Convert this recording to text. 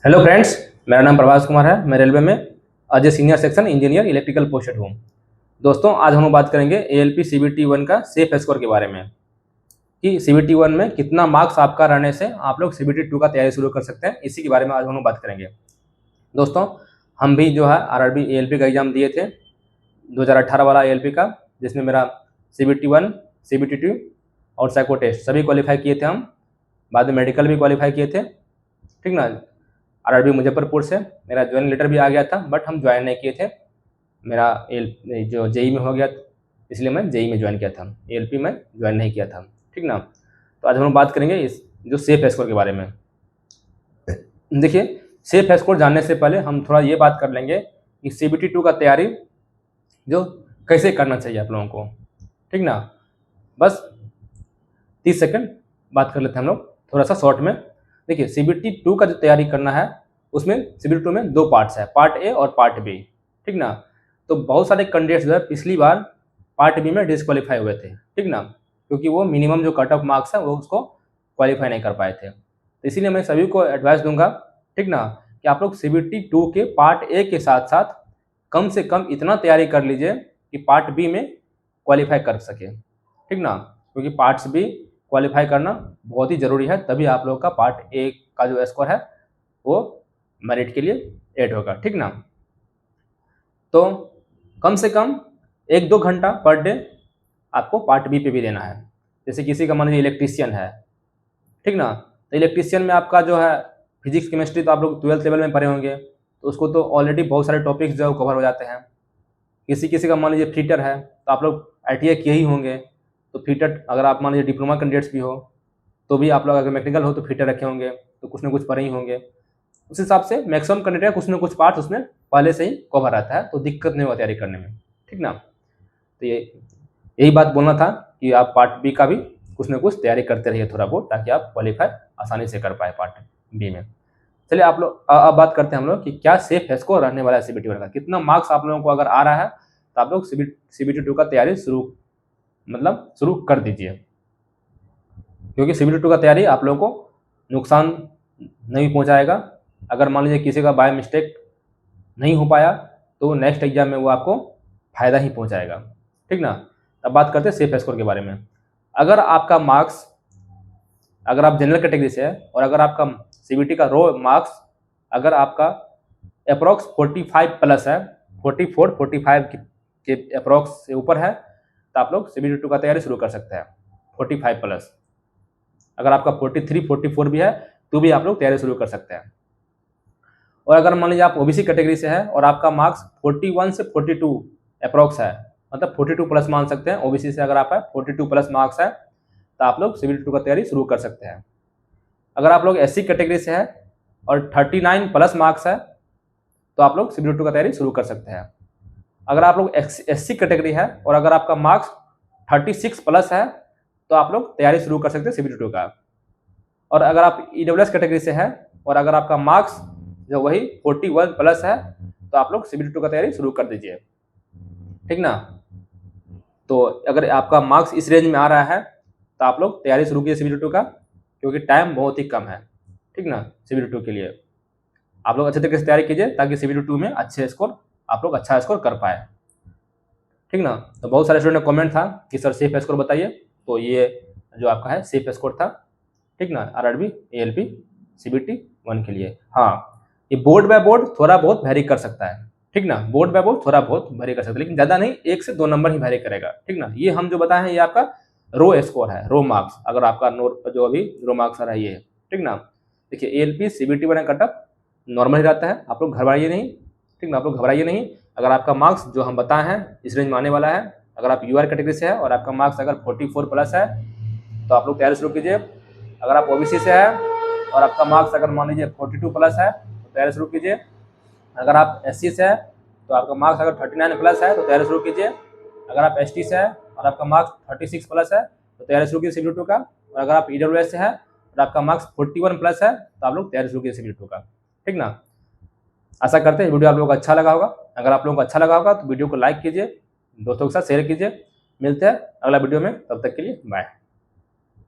Hello friends, मेरा नाम प्रभास कुमार है। मैं रेलवे में as a senior section engineer electrical posted हूँ। दोस्तों, आज हम बात करेंगे एएलपी सीबीटी 1 का सेफ स्कोर के बारे में कि सीबीटी 1 में कितना मार्क्स आपका रहने से आप लोग सीबीटी 2 का तैयारी शुरू कर सकते हैं। इसी के बारे में आज हम बात करेंगे। दोस्तों, हम भी जो है आरआरबी एएलपी का एग्जाम दिए थे 2018 वाला एएलपी का, जिसमें मेरा सीबीटी 1, सीबीटी 2 और साइको टेस्ट सभी क्वालिफाई किए थे। हम बाद में मेडिकल भी क्वालिफाई किए थे, ठीक ना। आरआरबी मुजफ्फरपुर से मेरा ज्वाइन लेटर भी आ गया था, बट हम ज्वाइन नहीं किए थे। मेरा जो जेई में हो गया, इसलिए मैं जेई में ज्वाइन किया था, एएलपी में ज्वाइन नहीं किया था, ठीक ना। तो आज हम बात करेंगे इस जो सेफ स्कोर के बारे में। देखिए, सेफ स्कोर जानने से पहले हम थोड़ा ये बात कर लेंगे कि सीबीटी 2 का तैयारी जो कैसे करना चाहिए आप लोगों को, ठीक ना। बस 30 सेकंड बात कर लेते हैं हम लोग थोड़ा सा शॉर्ट में। देखिए, सीबीटी 2 का जो तैयारी करना है उसमें सीबीटी 2 में 2 पार्ट्स है, पार्ट ए और पार्ट बी, ठीक ना। तो बहुत सारे कैंडिडेट्स जो है पिछली बार पार्ट बी में डिसक्वालीफाई हुए थे, ठीक ना, क्योंकि वो मिनिमम जो कट ऑफ मार्क्स है वो उसको क्वालिफाई नहीं कर पाए थे। तो इसीलिए मैं सभी को एडवाइस दूंगा, ठीक ना, कि आप लोग सीबीटी 2 के पार्ट ए के साथ साथ कम से कम इतना तैयारी कर लीजिए कि पार्ट बी में क्वालिफाई कर सके, ठीक ना, क्योंकि पार्ट्स बी क्वालिफाई करना बहुत ही ज़रूरी है, तभी आप लोगों का पार्ट ए का जो स्कोर है वो मेरिट के लिए ऐड होगा, ठीक ना। तो कम से कम 1-2 घंटा पर डे आपको पार्ट बी पे भी देना है। जैसे किसी का मान लीजिए इलेक्ट्रीशियन है, ठीक ना, तो इलेक्ट्रीशियन में आपका जो है फिजिक्स केमिस्ट्री तो आप लोग 12th लेवल में पढ़े होंगे, तो उसको तो ऑलरेडी बहुत सारे टॉपिक्स जो है वो कवर हो जाते हैं। किसी का मान लीजिए फिटर है, तो आप लोग ITI किए ही होंगे, तो फिटर अगर आप मान लीजिए डिप्लोमा कैंडिडेट्स भी हो तो भी आप लोग अगर मैकेनिकल हो तो फिटर रखे होंगे, तो कुछ ना कुछ पढ़े ही होंगे। उस हिसाब से मैक्सिमम कैंडिडेट कुछ ना कुछ पार्ट उसमें पहले से ही कवर रहता है, तो दिक्कत नहीं होगा तैयारी करने में, ठीक ना। तो यही बात बोलना था कि आप पार्ट बी का भी कुछ ना कुछ तैयारी करते रहिए थोड़ा बहुत, ताकि आप क्वालिफाई आसानी से कर पाए पार्ट बी में। चलिए, आप लोग अब बात करते हैं हम लोग कि क्या सेफ स्कोर रहने वाला है सीबीटी 1 का, कितना मार्क्स आप लोगों को अगर आ रहा है तो आप लोग सीबीटी 2 का तैयारी शुरू कर दीजिए, क्योंकि सीबीटी 2 का तैयारी आप लोगों को नुकसान नहीं पहुंचाएगा। अगर मान लीजिए किसी का बाय मिस्टेक नहीं हो पाया तो नेक्स्ट एग्जाम में वो आपको फायदा ही पहुंचाएगा, ठीक ना। अब बात करते हैं सेफ स्कोर के बारे में। अगर आपका मार्क्स, अगर आप जनरल कैटेगरी से है और अगर आपका सीबीटी का रो मार्क्स अगर आपका अप्रॉक्स 45 प्लस है, 44-45 के अप्रॉक्स से ऊपर है, तो आप लोग सीबीटी 2 का तैयारी शुरू कर सकते हैं 45 प्लस। अगर आपका 43-44 भी है तो भी आप लोग तैयारी शुरू कर सकते हैं। और अगर मान लीजिए आप ओबीसी कैटेगरी से है और आपका मार्क्स 41 से 42 अप्रॉक्स है, मतलब 42 प्लस मान सकते हैं। ओबीसी से अगर आप है 42 प्लस मार्क्स है तो आप लोग सीबीटी 2 का तैयारी शुरू कर सकते हैं। अगर आप लोग एससी कैटेगरी से है और 39 प्लस मार्क्स है तो आप लोग सीबीटी 2 का तैयारी शुरू कर सकते हैं। अगर आप लोग एससी कैटेगरी है और अगर आपका मार्क्स 36 प्लस है तो आप लोग तैयारी शुरू कर सकते हैं सीबीटी 2 का। और अगर आप ईडब्ल्यूएस कैटेगरी से है और अगर आपका मार्क्स जो वही 41 प्लस है तो आप लोग सीबीटी 2 का तैयारी शुरू कर दीजिए, ठीक ना। तो अगर आपका मार्क्स इस रेंज में आ रहा है तो आप लोग तैयारी शुरू कीजिए सीबीटी 2 का, क्योंकि टाइम बहुत ही कम है, ठीक ना। सीबीटी 2 के लिए आप लोग अच्छे तरीके से तैयारी कीजिए ताकि सीबीटी 2 में आप लोग अच्छा स्कोर कर पाए, ठीक ना। तो बहुत सारे स्टूडेंट ने कमेंट था कि सर सेफ स्कोर बताइए, तो ये जो आपका है सेफ स्कोर था, ठीक ना, आरआरबी एएलपी सीबीटी 1 के लिए। हाँ, ये बोर्ड बाय बोर्ड थोड़ा बहुत वेरी कर सकता है, ठीक ना, बोर्ड बाय बोर्ड थोड़ा बहुत वेरी कर सकता है, लेकिन ज़्यादा नहीं, 1 से 2 नंबर ही वेरी करेगा, ठीक ना। ये हम जो बताए हैं ये आपका रो स्कोर है, रो मार्क्स। अगर आपका जो अभी रो मार्क्स आ रहा है ये, ठीक ना। देखिए, एएलपी सीबीटी 1 का कटअप नॉर्मल ही रहता है, आप लोग घबराइए नहीं, ठीक ना, आप लोग घबराइए नहीं। अगर आपका मार्क्स जो हम बताए हैं इस रेंज में आने वाला है, अगर आप यूआर कैटेगरी से है और आपका मार्क्स अगर 44 प्लस है तो आप लोग तैयारी शुरू कीजिए। अगर आप ओबीसी से है और आपका मार्क्स अगर मान लीजिए 42 प्लस है तो तैयारी शुरू कीजिए। अगर आप एससी से है तो आपका मार्क्स अगर 39 प्लस है तो तैयारी शुरू कीजिए। अगर आप एसटी से है और आपका मार्क्स 36 प्लस है तो तैयारी शुरू कीजिए सीबीटी 2 का। और अगर आप ईडब्ल्यूएस से है और आपका मार्क्स 41 प्लस है तो आप लोग तैयारी शुरू कीजिए सीबीटी 2 का, ठीक ना। आशा करते हैं वीडियो आप लोगों को अच्छा लगा होगा। अगर आप लोगों को अच्छा लगा होगा तो वीडियो को लाइक कीजिए, दोस्तों के साथ शेयर कीजिए। मिलते हैं अगला वीडियो में, तब तक के लिए बाय।